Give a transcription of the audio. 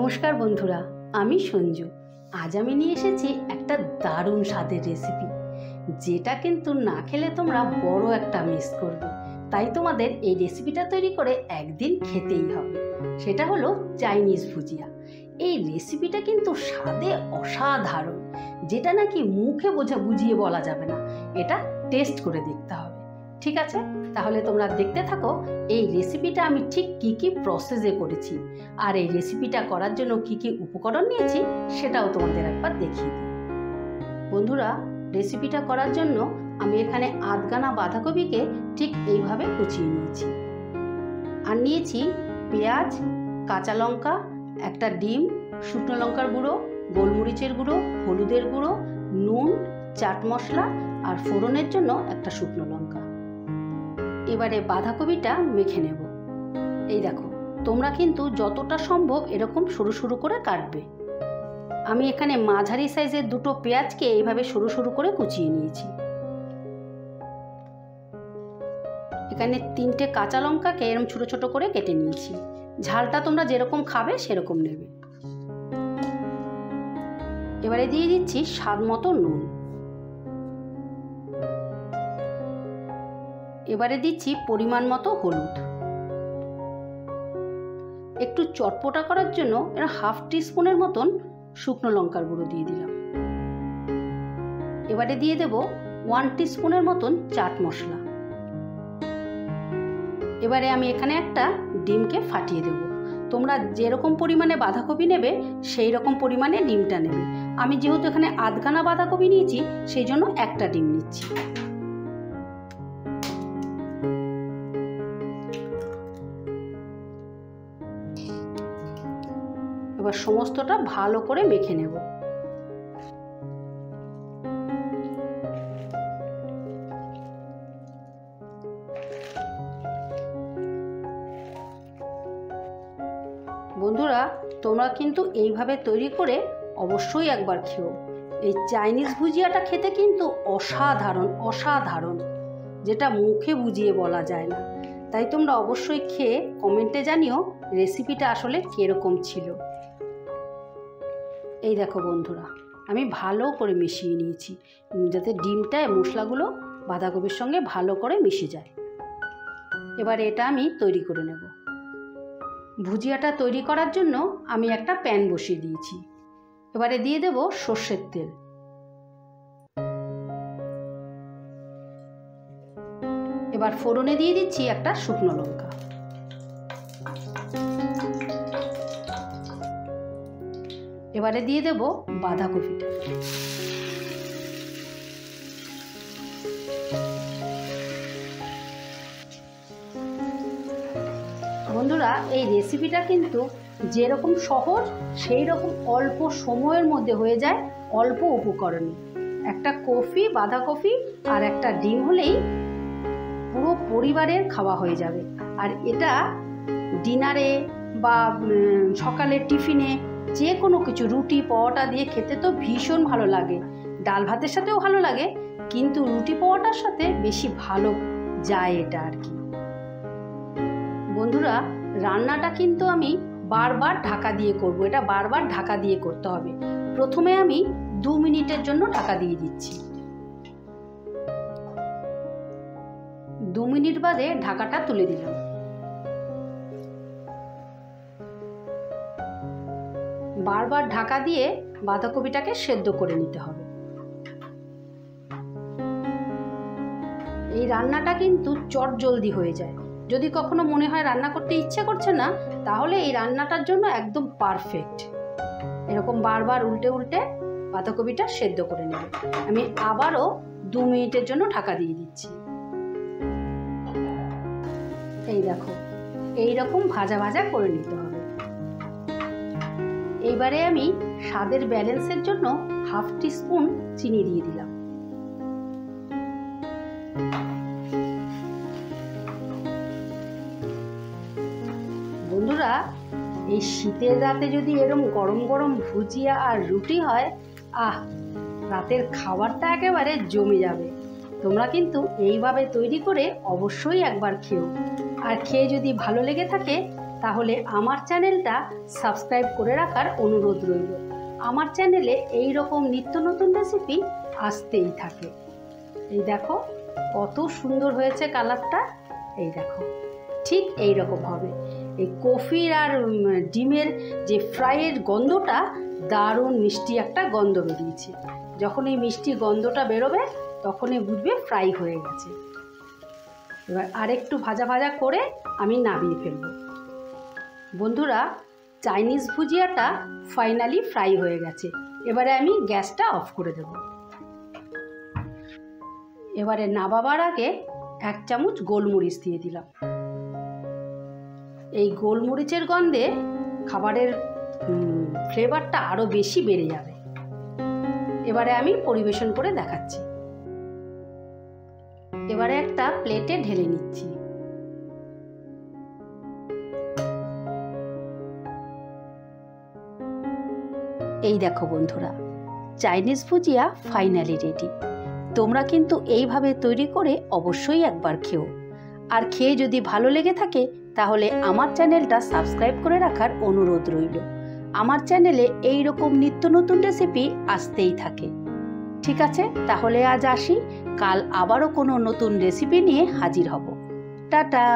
নমস্কার বন্ধুরা, আমি সঞ্জু। আজ আমি নিয়ে এসেছি একটা দারুণ স্বাদের রেসিপি, যেটা কিন্তু না খেলে তোমরা বড় একটা মিস করবে। তাই তোমাদের এই রেসিপিটা তৈরি করে একদিন খেতেই হবে। সেটা হলো চাইনিজ ভুজিয়া। এই রেসিপিটা কিন্তু স্বাদে অসাধারণ, যেটা নাকি মুখে বুঝিয়ে বলা যাবে না। এটা টেস্ট করে দেখতে হবে। ঠিক আছে, তাহলে তোমরা দেখতে থাকো এই রেসিপিটা আমি ঠিক কি কি প্রসেসে করেছি, আর এই রেসিপিটা করার জন্য কি কি উপকরণ নিয়েছি সেটাও তোমাদের একবার দেখিয়ে দিই। বন্ধুরা, রেসিপিটা করার জন্য আমি এখানে আধখানা বাঁধাকপিকে ঠিক এইভাবে কুচিয়ে নিয়েছি, আর নিয়েছি পেঁয়াজ, কাঁচা লঙ্কা, একটা ডিম, শুকনো লঙ্কার গুঁড়ো, গোলমরিচের গুঁড়ো, হলুদের গুঁড়ো, নুন, চাট মশলা আর ফোড়নের জন্য একটা শুকনো লঙ্কা। এবারে বাঁধাকপিটা মেখে নেব। এই দেখো, তোমরা কিন্তু যতটা সম্ভব এরকম সরু সরু করে কাটবে। আমি এখানে মাঝারি সাইজের দুটো পেঁয়াজকে এইভাবে সরু সরু করে কুচিয়ে নিয়েছি। এখানে 3টে কাঁচা লঙ্কাকে এরকম ছোট ছোট করে কেটে নিয়েছি। ঝালটা তোমরা যেরকম খাবে সেরকম নেবে। এবারে দিয়ে দিচ্ছি স্বাদ মতো নুন। এবারে দিচ্ছি পরিমাণ মতো হলুদ। একটু চটপটা করার জন্য এর হাফ টিস্পুনের মতন শুকনো লঙ্কার গুঁড়ো দিয়ে দিলাম। এবারে দিয়ে দেব 1 টিস্পুনের মতন চাট মশলা। এবারে আমি এখানে একটা ডিমকে ফাটিয়ে দেব। তোমরা যেরকম পরিমাণে বাঁধাকপি নেবে সেই রকম পরিমাণে ডিমটা নেবে। আমি যেহেতু এখানে আধখানা বাঁধাকপি নিয়েছি, সেই জন্য একটা ডিম নিচ্ছি। এবার সমস্তটা ভালো করে মেখে নেব। বন্ধুরা, তোমরা কিন্তু এইভাবে তৈরি করে অবশ্যই একবার খেও। এই চাইনিজ ভুজিয়াটা খেতে কিন্তু অসাধারণ অসাধারণ, যেটা মুখে বুঝিয়ে বলা যায় না। তাই তোমরা অবশ্যই খেয়ে কমেন্টে জানিও রেসিপিটা আসলে কীরকম ছিল। এই দেখো বন্ধুরা, আমি ভালো করে মিশিয়ে নিয়েছি, যাতে ডিমটা মশলাগুলো বাঁধাকপির সঙ্গে ভালো করে মিশে যায়। এবার এটা আমি তৈরি করে নেব। ভুজিয়াটা তৈরি করার জন্য আমি একটা প্যান বসিয়ে দিয়েছি। এবারে দিয়ে দেব সর্ষের তেল। এবার ফোড়নে দিয়ে দিচ্ছি একটা শুকনো লঙ্কা। এবারে দিয়ে দেব বাঁধাকপিটা। বন্ধুরা, এই রেসিপিটা কিন্তু যেরকম সহজ সেই রকম অল্প সময়ের মধ্যে হয়ে যায়, অল্প উপকরণে। একটা কপি, বাঁধাকপি আর একটা ডিম হলেই পুরো পরিবারের খাওয়া হয়ে যাবে। আর এটা ডিনারে বা সকালের টিফিনে যে কোনো কিছু, রুটি পরোটা দিয়ে খেতে তো ভীষণ ভালো লাগে। ডাল ভাতের সাথেও ভালো লাগে, কিন্তু রুটি পরোটার সাথে বেশি ভালো যায় এটা আর কি। বন্ধুরা, রান্নাটা কিন্তু আমি বারবার ঢাকা দিয়ে করব। এটা বারবার ঢাকা দিয়ে করতে হবে। প্রথমে আমি 2 মিনিটের জন্য ঢাকা দিয়ে দিচ্ছি। 2 মিনিট বাদে ঢাকাটা তুলে দিলাম। বারবার ঢাকা দিয়ে বাঁধাকপিটাকে সেদ্ধ করে নিতে হবে। এই রান্নাটা কিন্তু চটজলদি হয়ে যায়। যদি কখনো মনে হয় রান্না করতে ইচ্ছে করছে না, তাহলে এই রান্নাটার জন্য একদম পারফেক্ট। এরকম বারবার উল্টে উল্টে বাঁধাকপিটা সেদ্ধ করে নেব। আমি আবারও 2 মিনিটের জন্য ঢাকা দিয়ে দিচ্ছি। এই দেখো, এইরকম ভাজা ভাজা করে নিতে হবে। এইবারে আমি স্বাদের ব্যালেন্সের জন্য হাফ টিস্পুন চিনি দিয়ে দিলাম। বন্ধুরা, এই শীতের রাতে যদি এরকম গরম গরম ভুজিয়া আর রুটি হয়, রাতের খাবারটা একেবারে জমে যাবে। তোমরা কিন্তু এইভাবে তৈরি করে অবশ্যই একবার খেও। আর খেয়ে যদি ভালো লেগে থাকে তাহলে আমার চ্যানেলটা সাবস্ক্রাইব করে রাখার অনুরোধ রইল। আমার চ্যানেলে এই রকম নিত্য নতুন রেসিপি আসতেই থাকে। এই দেখো কত সুন্দর হয়েছে কালারটা, এই দেখো ঠিক এই রকম হবে। এই কফির আর ডিমের যে ফ্রাইয়ের গন্ধটা দারুণ মিষ্টি একটা গন্ধ বেরিয়েছে। যখন এই মিষ্টি গন্ধটা বেরোবে তখনই বুঝবে ফ্রাই হয়ে গেছে। এবার আরেকটু ভাজা ভাজা করে আমি নামিয়ে ফেলবো। বন্ধুরা, চাইনিজ ভুজিয়াটা ফাইনালি ফ্রাই হয়ে গেছে। এবারে আমি গ্যাসটা অফ করে দেব। এবারে নামাবার আগে 1 চামচ গোলমরিচ দিয়ে দিলাম। এই গোলমরিচের গন্ধে খাবারের ফ্লেভারটা আরও বেশি বেড়ে যাবে। এবারে আমি পরিবেশন করে দেখাচ্ছি। এবারে একটা প্লেটে ঢেলে নিচ্ছি। এই দেখো বন্ধুরা, চাইনিজ ভুজিয়া ফাইনালি রেডি। তোমরা কিন্তু এইভাবে তৈরি করে অবশ্যই একবার খেও। আর খেয়ে যদি ভালো লেগে থাকে তাহলে আমার চ্যানেলটা সাবস্ক্রাইব করে রাখার অনুরোধ রইল। আমার চ্যানেলে এই রকম নিত্য নতুন রেসিপি আসতেই থাকে। ঠিক আছে, তাহলে আজ আসি। কাল আবারও কোনো নতুন রেসিপি নিয়ে হাজির হব। টাটা।